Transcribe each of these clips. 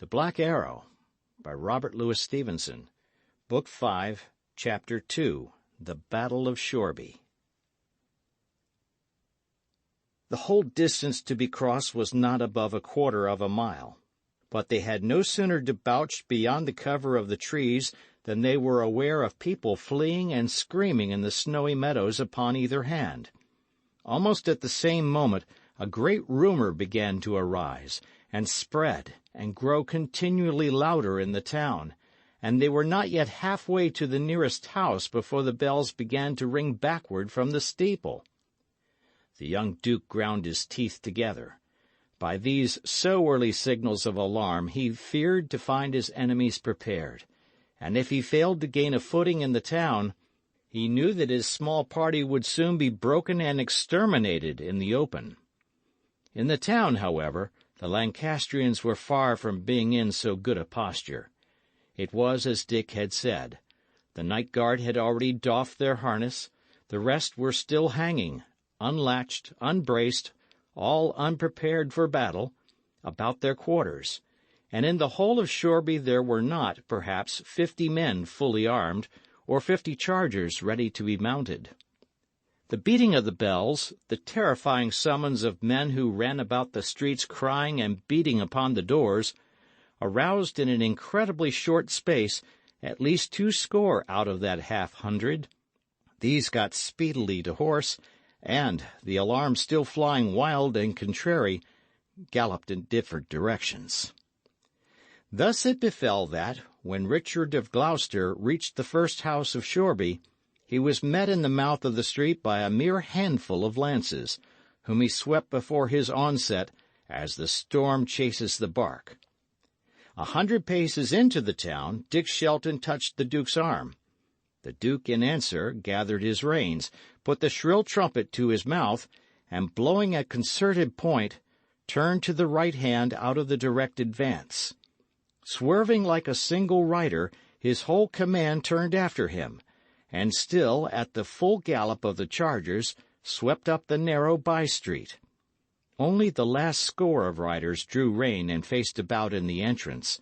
The Black Arrow, by Robert Louis Stevenson, Book 5, Chapter 2, The Battle of Shoreby. The whole distance to be crossed was not above 1/4 of a mile, but they had no sooner debouched beyond the cover of the trees than they were aware of people fleeing and screaming in the snowy meadows upon either hand. Almost at the same moment a great rumor began to arise, and spread, and grow continually louder in the town, and they were not yet half-way to the nearest house before the bells began to ring backward from the steeple. The young Duke ground his teeth together. By these so early signals of alarm he feared to find his enemies prepared, and if he failed to gain a footing in the town, he knew that his small party would soon be broken and exterminated in the open. In the town, however, the Lancastrians were far from being in so good a posture. It was as Dick had said. The night guard had already doffed their harness, the rest were still hanging, unlatched, unbraced, all unprepared for battle, about their quarters, and in the whole of Shoreby there were not, perhaps, 50 men fully armed, or 50 chargers ready to be mounted. The beating of the bells, the terrifying summons of men who ran about the streets crying and beating upon the doors, aroused in an incredibly short space at least 20 out of that 100. These got speedily to horse, and, the alarm still flying wild and contrary, galloped in different directions. Thus it befell that, when Richard of Gloucester reached the first house of Shoreby, he was met in the mouth of the street by a mere handful of lances, whom he swept before his onset as the storm chases the bark. 100 paces into the town, Dick Shelton touched the Duke's arm. The Duke, in answer, gathered his reins, put the shrill trumpet to his mouth, and, blowing a concerted point, turned to the right hand out of the direct advance. Swerving like a single rider, his whole command turned after him, and still, at the full gallop of the chargers, swept up the narrow by-street. Only the last score of riders drew rein and faced about in the entrance.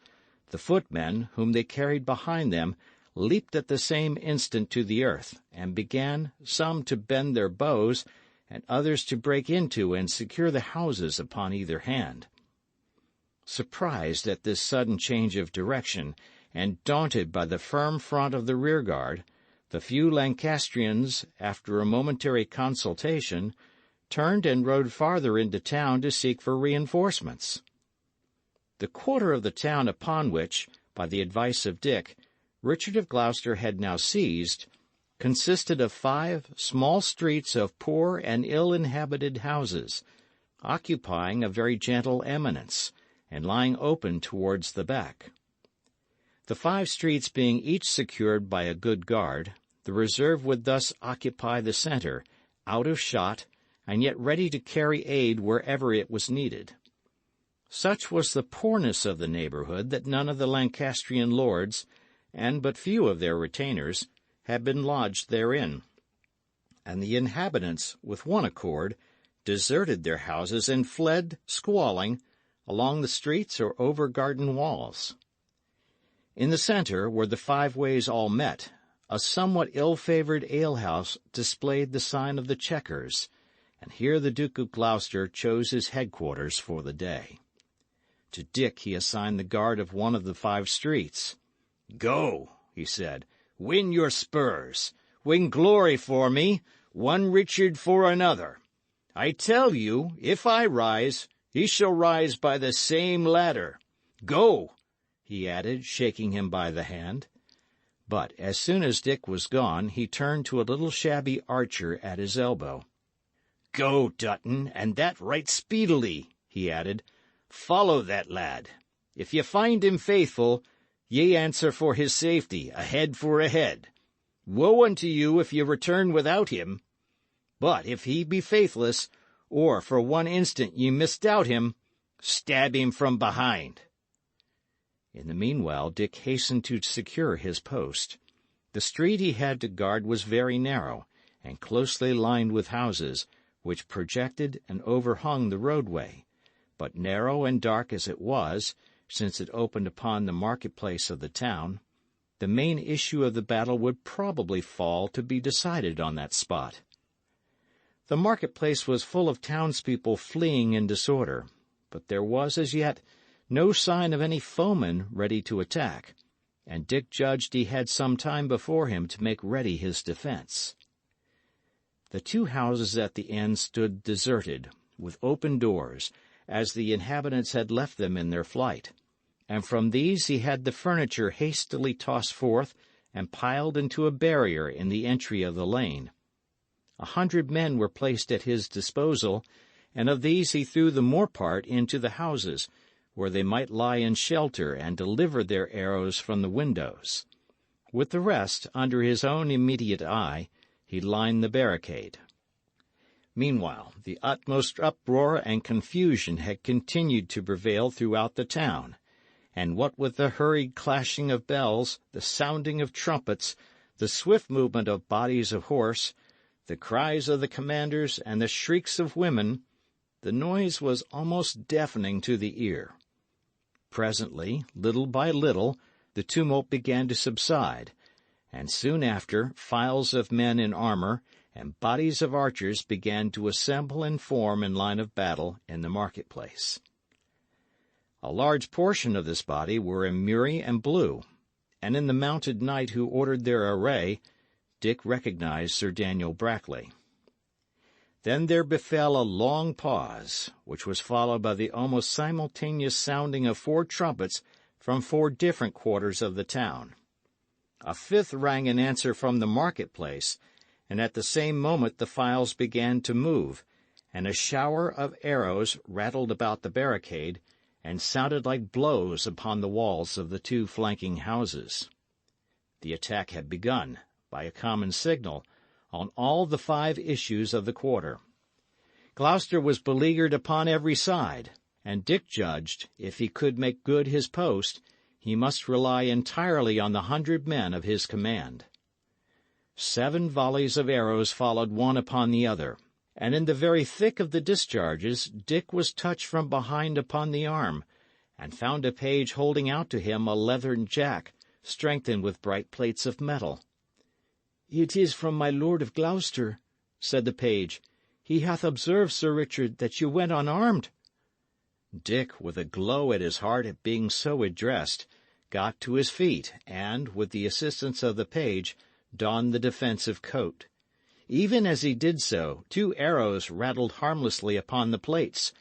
The footmen, whom they carried behind them, leaped at the same instant to the earth, and began, some to bend their bows, and others to break into and secure the houses upon either hand. Surprised at this sudden change of direction, and daunted by the firm front of the rearguard, the few Lancastrians, after a momentary consultation, turned and rode farther into town to seek for reinforcements. The quarter of the town upon which, by the advice of Dick, Richard of Gloucester had now seized, consisted of 5 small streets of poor and ill-inhabited houses, occupying a very gentle eminence, and lying open towards the back. The 5 streets being each secured by a good guard, the reserve would thus occupy the centre, out of shot, and yet ready to carry aid wherever it was needed. Such was the poorness of the neighbourhood that none of the Lancastrian lords, and but few of their retainers, had been lodged therein, and the inhabitants, with one accord, deserted their houses and fled, squalling, along the streets or over garden walls. In the centre, where the 5 ways all met, a somewhat ill-favoured alehouse displayed the sign of the Chequers, and here the Duke of Gloucester chose his headquarters for the day. To Dick he assigned the guard of one of the 5 streets. "Go," he said, "win your spurs, win glory for me, one Richard for another. I tell you, if I rise, he shall rise by the same ladder. Go," he added, shaking him by the hand. But as soon as Dick was gone, he turned to a little shabby archer at his elbow. "Go, Dutton, and that right speedily," he added. "Follow that lad. If ye find him faithful, ye answer for his safety, a head for a head. Woe unto you if ye return without him. But if he be faithless, or for one instant ye misdoubt him, stab him from behind." In the meanwhile Dick hastened to secure his post. The street he had to guard was very narrow, and closely lined with houses, which projected and overhung the roadway. But narrow and dark as it was, since it opened upon the marketplace of the town, the main issue of the battle would probably fall to be decided on that spot. The marketplace was full of townspeople fleeing in disorder, but there was as yet no sign of any foeman ready to attack, and Dick judged he had some time before him to make ready his defense. The two houses at the end stood deserted, with open doors, as the inhabitants had left them in their flight, and from these he had the furniture hastily tossed forth and piled into a barrier in the entry of the lane. 100 men were placed at his disposal, and of these he threw the more part into the houses, where they might lie in shelter and deliver their arrows from the windows. With the rest, under his own immediate eye, he lined the barricade. Meanwhile, the utmost uproar and confusion had continued to prevail throughout the town, and what with the hurried clashing of bells, the sounding of trumpets, the swift movement of bodies of horse, the cries of the commanders, and the shrieks of women, the noise was almost deafening to the ear. Presently, little by little, the tumult began to subside, and soon after files of men in armour and bodies of archers began to assemble and form in line of battle in the marketplace. A large portion of this body were in murrey and blue, and in the mounted knight who ordered their array, Dick recognized Sir Daniel Brackley. Then there befell a long pause, which was followed by the almost simultaneous sounding of 4 trumpets from 4 different quarters of the town. A 5th rang in answer from the marketplace, and at the same moment the files began to move, and a shower of arrows rattled about the barricade and sounded like blows upon the walls of the 2 flanking houses. The attack had begun, by a common signal, on all the 5 issues of the quarter. Gloucester was beleaguered upon every side, and Dick judged, if he could make good his post, he must rely entirely on the 100 men of his command. 7 volleys of arrows followed one upon the other, and in the very thick of the discharges Dick was touched from behind upon the arm, and found a page holding out to him a leathern jack, strengthened with bright plates of metal. "It is from my Lord of Gloucester," said the page. "He hath observed, Sir Richard, that you went unarmed." Dick, with a glow at his heart at being so addressed, got to his feet, and, with the assistance of the page, donned the defensive coat. Even as he did so, 2 arrows rattled harmlessly upon the plates,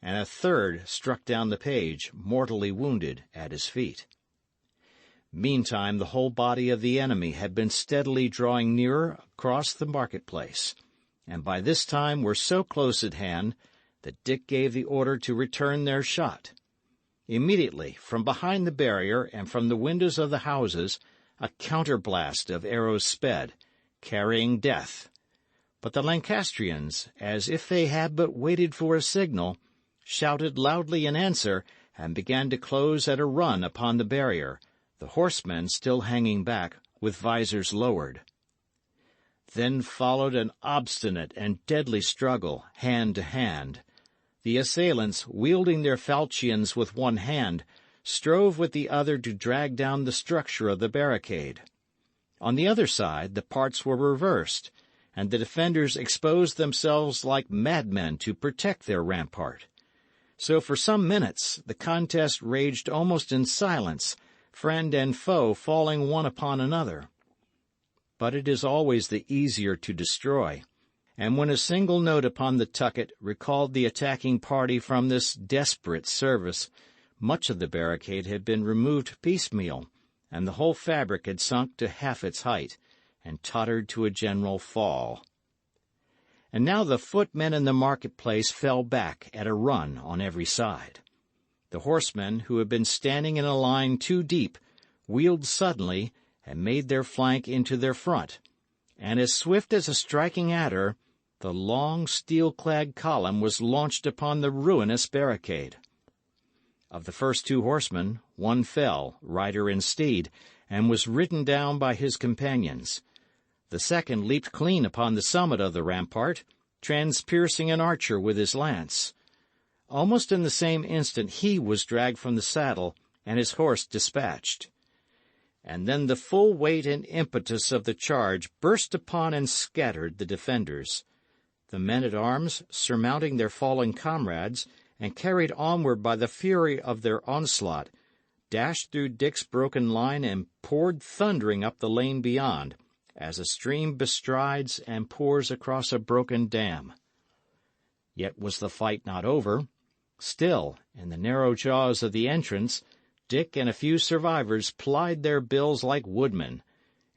and a 3rd struck down the page, mortally wounded, at his feet. Meantime, the whole body of the enemy had been steadily drawing nearer across the marketplace, and by this time were so close at hand that Dick gave the order to return their shot. Immediately, from behind the barrier and from the windows of the houses, a counterblast of arrows sped, carrying death. But the Lancastrians, as if they had but waited for a signal, shouted loudly in answer, and began to close at a run upon the barrier, the horsemen still hanging back, with visors lowered. Then followed an obstinate and deadly struggle, hand to hand. The assailants, wielding their falchions with one hand, strove with the other to drag down the structure of the barricade. On the other side, the parts were reversed, and the defenders exposed themselves like madmen to protect their rampart. So for some minutes the contest raged almost in silence, friend and foe falling one upon another. But it is always the easier to destroy, and when a single note upon the tucket recalled the attacking party from this desperate service, much of the barricade had been removed piecemeal, and the whole fabric had sunk to half its height, and tottered to a general fall. And now the footmen in the marketplace fell back at a run on every side. The horsemen, who had been standing in a line 2 deep, wheeled suddenly and made their flank into their front, and as swift as a striking adder, the long steel-clad column was launched upon the ruinous barricade. Of the first 2 horsemen, one fell, rider and steed, and was ridden down by his companions. The second leaped clean upon the summit of the rampart, transpiercing an archer with his lance. almost in the same instant he was dragged from the saddle and his horse dispatched. And then the full weight and impetus of the charge burst upon and scattered the defenders. The men-at-arms, surmounting their fallen comrades, and carried onward by the fury of their onslaught, dashed through Dick's broken line and poured thundering up the lane beyond, as a stream bestrides and pours across a broken dam. Yet was the fight not over. Still, in the narrow jaws of the entrance, Dick and a few survivors plied their bills like woodmen,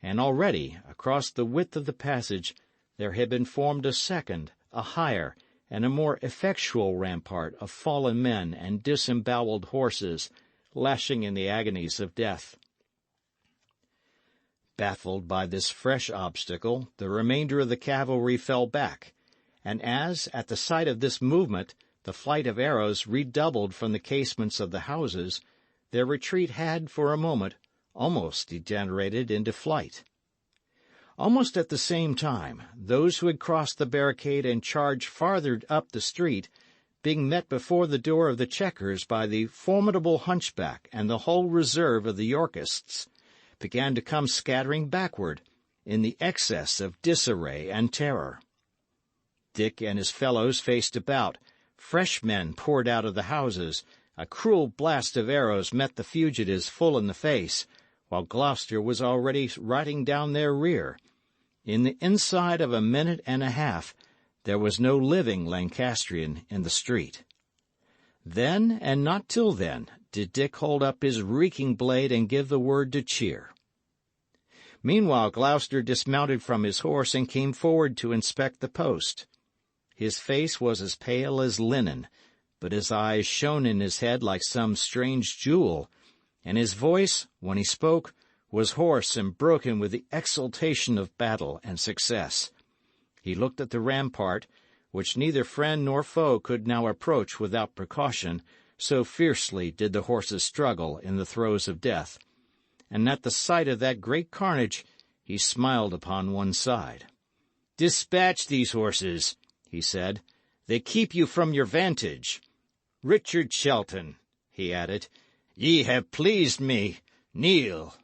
and already, across the width of the passage, there had been formed a second, a higher, and a more effectual rampart of fallen men and disembowelled horses, lashing in the agonies of death. Baffled by this fresh obstacle, the remainder of the cavalry fell back, and as, at the sight of this movement, the flight of arrows redoubled from the casements of the houses, their retreat had, for a moment, almost degenerated into flight. Almost at the same time, those who had crossed the barricade and charged farther up the street, being met before the door of the Chequers by the formidable hunchback and the whole reserve of the Yorkists, began to come scattering backward, in the excess of disarray and terror. Dick and his fellows faced about. Fresh men poured out of the houses. A cruel blast of arrows met the fugitives full in the face, while Gloucester was already riding down their rear. In the inside of a minute and a half, there was no living Lancastrian in the street. Then, and not till then, did Dick hold up his reeking blade and give the word to cheer. Meanwhile Gloucester dismounted from his horse and came forward to inspect the post. His face was as pale as linen, but his eyes shone in his head like some strange jewel, and his voice, when he spoke, was hoarse and broken with the exultation of battle and success. He looked at the rampart, which neither friend nor foe could now approach without precaution, so fiercely did the horses struggle in the throes of death, and at the sight of that great carnage he smiled upon one side. "Dispatch these horses," he said. "They keep you from your vantage. Richard Shelton," he added, "ye have pleased me. Kneel."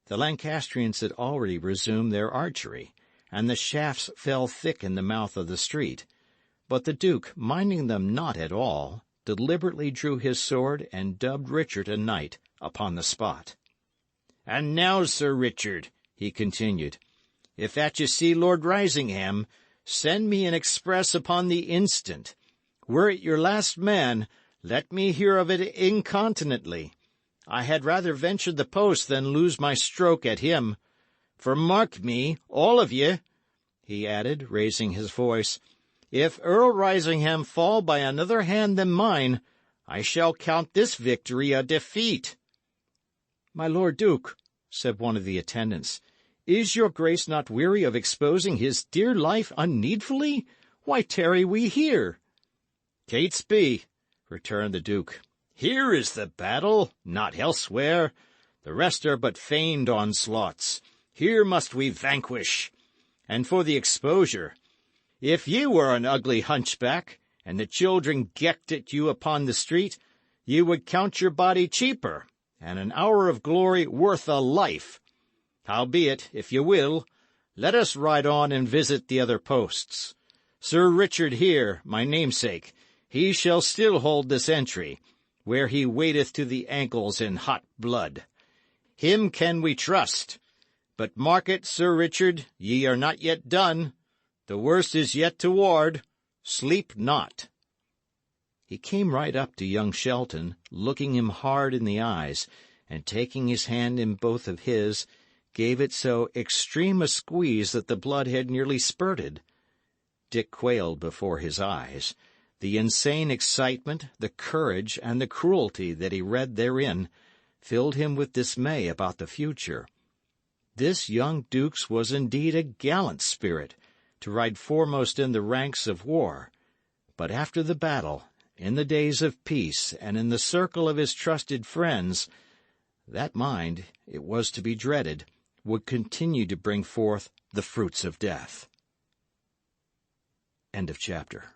The Lancastrians had already resumed their archery, and the shafts fell thick in the mouth of the street. But the Duke, minding them not at all, deliberately drew his sword and dubbed Richard a knight upon the spot. "And now, Sir Richard," he continued, "if that ye see Lord Risingham, send me an express upon the instant. Were it your last man, let me hear of it incontinently. I had rather venture the post than lose my stroke at him. For mark me, all of ye," he added, raising his voice, "if Earl Risingham fall by another hand than mine, I shall count this victory a defeat." "My Lord Duke," said one of the attendants, "is your grace not weary of exposing his dear life unneedfully? Why tarry we here?" "Catesby," returned the Duke, "here is the battle, not elsewhere. The rest are but feigned onslaughts. Here must we vanquish. And for the exposure, if ye were an ugly hunchback, and the children gecked at you upon the street, ye would count your body cheaper, and an hour of glory worth a life. Howbeit, if ye will, let us ride on and visit the other posts. Sir Richard here, my namesake, he shall still hold this entry, where he wadeth to the ankles in hot blood. Him can we trust. But mark it, Sir Richard, ye are not yet done. The worst is yet toward. Sleep not." He came right up to young Shelton, looking him hard in the eyes, and taking his hand in both of his, gave it so extreme a squeeze that the blood had nearly spurted. Dick quailed before his eyes. The insane excitement, the courage, and the cruelty that he read therein filled him with dismay about the future. This young Duke's was indeed a gallant spirit, to ride foremost in the ranks of war. But after the battle, in the days of peace, and in the circle of his trusted friends, that mind, it was to be dreaded, would continue to bring forth the fruits of death. End of chapter.